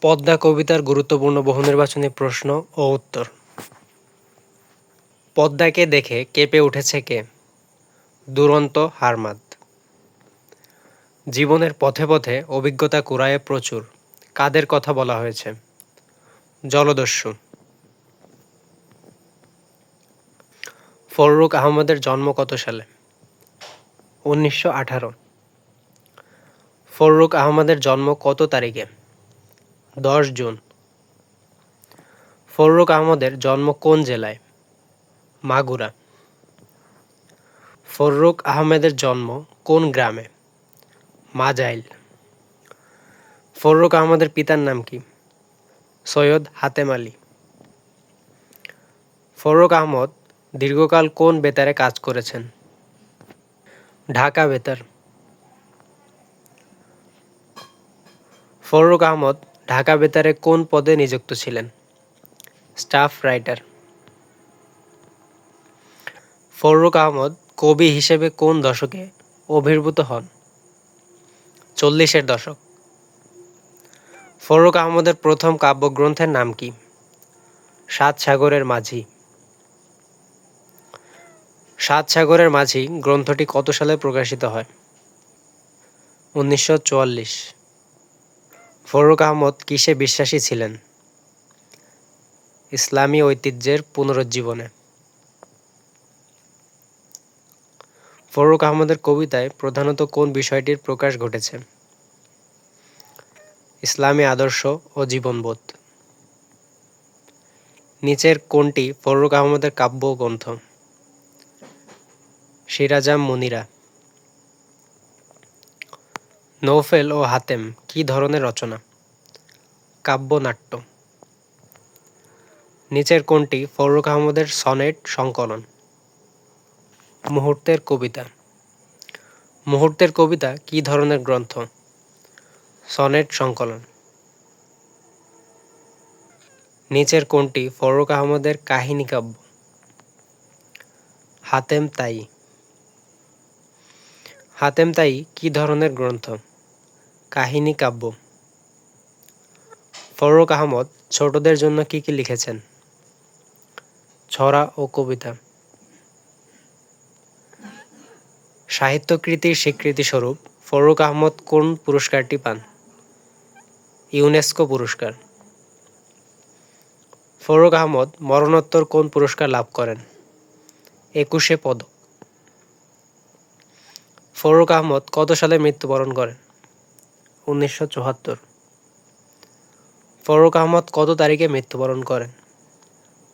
পদ্মা কবিতার গুরুত্বপূর্ণ বহুনির্বাচনী প্রশ্ন ও উত্তর। পদ্মাকে দেখে কেঁপে উঠেছে কে? দুরন্ত হারমাদ। জীবনের পথে পথে অভিজ্ঞতা কুড়ায়ে প্রচুর, কাদের কথা বলা হয়েছে? জলদস্যু। ফররুখ আহমদের জন্ম কত সালে? 1918। ফররুখ আহমদের জন্ম কত তারিখে? 10 জুন। ফররুখ আহমদের জন্ম কোন জেলায়? মাগুরা। ফররুখ আহমেদের জন্ম কোন গ্রামে? মাজাইল। ফররুখ আহমদের পিতার নাম কি? সৈয়দ হাতেম আলী। ফররুখ আহমদ দীর্ঘকাল কোন বেতারে কাজ করেছেন? ঢাকা বেতার। ফররুখ আহমদ ঢাকা বেতারে কোন পদে নিযুক্ত ছিলেন? Staff writer. ফররুখ আহমদ কবি হিসেবে কোন দশকে আবির্ভূত হন? 40-এর দশক। ফররুখ আহমদের প্রথম কাব্যগ্রন্থের নাম কি? সাত সাগরের মাঝি। সাত সাগরের মাঝি গ্রন্থটি কত সালে প্রকাশিত হয়? 1944। ফররুখ আহমদ কিসে বিশ্বাসী ছিলেন? ইসলামী ঐতিহ্যের পুনরুজ্জীবনে। ফররুখ আহমদের কবিতায় প্রধানত কোন বিষয়টির প্রকাশ ঘটেছে? ইসলামী আদর্শ ও জীবনবোধ। নিচের কোনটি ফররুখ আহমদের কাব্যগ্রন্থ? সিরাজাম মুনিরা। নওফেল ও হাতেম কী ধরনের রচনা? কাব্যনাট্য। নিচের কোনটি ফররুখ আহমদের সনেট সংকলন? মুহূর্তের কবিতা। মুহূর্তের কবিতা কী ধরনের গ্রন্থ? সনেট সংকলন। নিচের কোনটি ফররুখ আহমদের কাহিনী কাব্য? হাতেম তাই। হাতেম তাই কী ধরনের গ্রন্থ? কাহিনী কাব্য। ফররুখ আহমদ ছোটদের জন্য কি কি লিখেছেন? ছড়া ও কবিতা। সাহিত্যকৃতির স্বীকৃতিস্বরূপ ফররুখ আহমদ কোন পুরস্কারটি পান? ইউনেস্কো পুরস্কার। ফররুখ আহমদ মরণোত্তর কোন পুরস্কার লাভ করেন? 21শে পদক। ফররুখ আহমদ কত সালে মৃত্যুবরণ করেন? 1974। ফররুখ আহমদ কত তারিখে মৃত্যুবরণ করেন?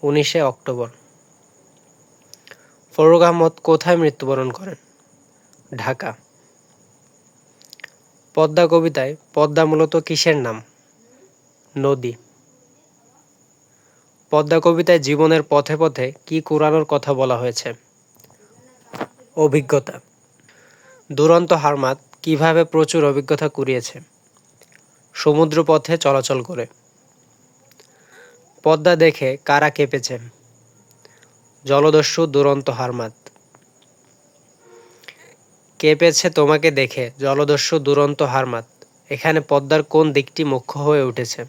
19শে অক্টোবর। ফররুখ আহমদ কোথায় মৃত্যুবরণ করেন? ঢাকা। পদ্মা কবিতায় পদ্মা মূলত কিসের নাম? নদী। পদ্মা কবিতায় জীবনের পথে পথে কি কুড়ানোর কথা বলা হয়েছে? অভিজ্ঞতা। দুরন্ত হারমাদ কিভাবে প্রচুর অভিজ্ঞতা কুড়িয়েছে? সমুদ্রপথে চলাচল করে। পদ্মা দেখে কারা কেঁপেছে? জলদস্যু দুরন্ত হারমাদ। কেঁপেছে তোমাকে দেখে জলদস্যু দুরন্ত হারমাদ, এখানে পদ্মার কোন দিকটি মুখ্য হয়ে উঠেছে?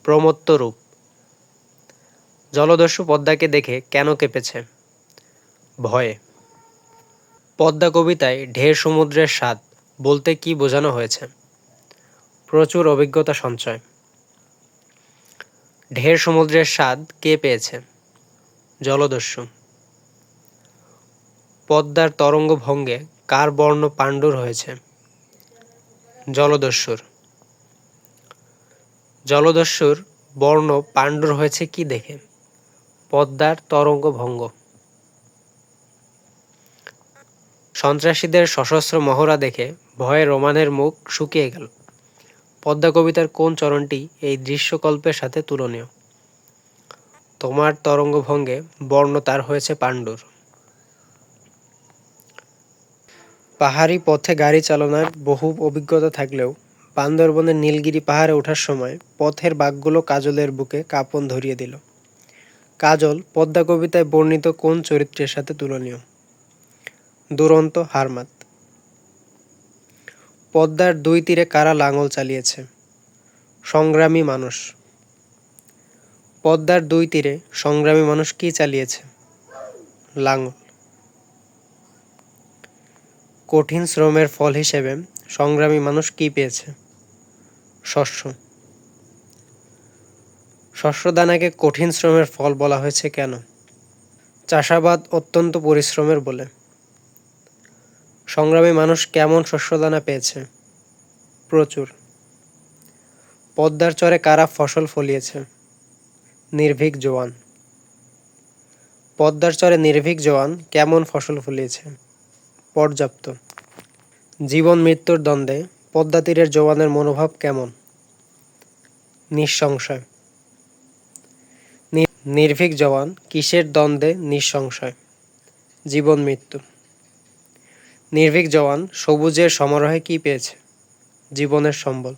প্রমত্ত রূপ। জলদস্যু পদ্মাকে দেখে কেন কেঁপেছে? ভয়ে। পদ্মা কবিতায় ঢের সমুদ্রের স্বাদ বলতে কি বোঝানো হয়েছে? প্রচুর অভিজ্ঞতা সঞ্চয়। ঢের সমুদ্রের স্বাদ কে পেয়েছে? জলদস্যু। পদ্মার তরঙ্গ ভঙ্গে কার বর্ণ পাণ্ডুর হয়েছে? জলদস্যুর। জলদস্যুর বর্ণ পাণ্ডুর হয়েছে কি দেখে? পদ্মার তরঙ্গ ভঙ্গ। সন্ত্রাসীদের সশস্ত্র মহড়া দেখে ভয়ে রোমানের মুখ শুকিয়ে গেল। পদ্মা কবিতার কোন চরণটি এই দৃশ্যকল্পের সাথে তুলনীয়? তোমার তরঙ্গ ভঙ্গে বর্ণ তার হয়েছে পাণ্ডুর। পাহাড়ি পথে গাড়ি চালনার বহু অভিজ্ঞতা থাকলেও বান্দরবনের নীলগিরি পাহাড়ে ওঠার সময় পথের বাঁকগুলো কাজলের বুকে কাঁপন ধরিয়ে দিল। কাজল পদ্মা কবিতায় বর্ণিত কোন চরিত্রের সাথে তুলনীয়? দুরন্ত হারমাদ। পদ্মার দুই তীরে কারা লাঙল চালিয়েছে? সংগ্রামী মানুষ। পদ্মার দুই তীরে সংগ্রামী মানুষ কি চালিয়েছে? লাঙল। কঠিন শ্রমের ফল হিসেবে সংগ্রামী মানুষ কি পেয়েছে? শস্য। শস্যদানাকে কঠিন শ্রমের ফল বলা হয়েছে কেন? চাষাবাদ অত্যন্ত পরিশ্রমের বলে। সংগ্রামী মানুষ কেমন শস্যদানা পেয়েছে? প্রচুর। পদ্মার চরে কারা ফসল ফলিয়েছে? নির্ভীক জওয়ান। পদ্মার চরে নির্ভীক জওয়ান কেমন ফসল ফলিয়েছে? পর্যাপ্ত। জীবন মৃত্যুর দ্বন্দ্বে পদ্মা তীরের জওয়ানের মনোভাব কেমন? নিঃসংশয়। নির্ভীক জওয়ান কিসের দ্বন্দ্বে নিঃসংশয়? জীবন মৃত্যু। নির্ভীক জওয়ান সবুজের সমারোহে কি পেয়েছে? জীবনের সম্বল।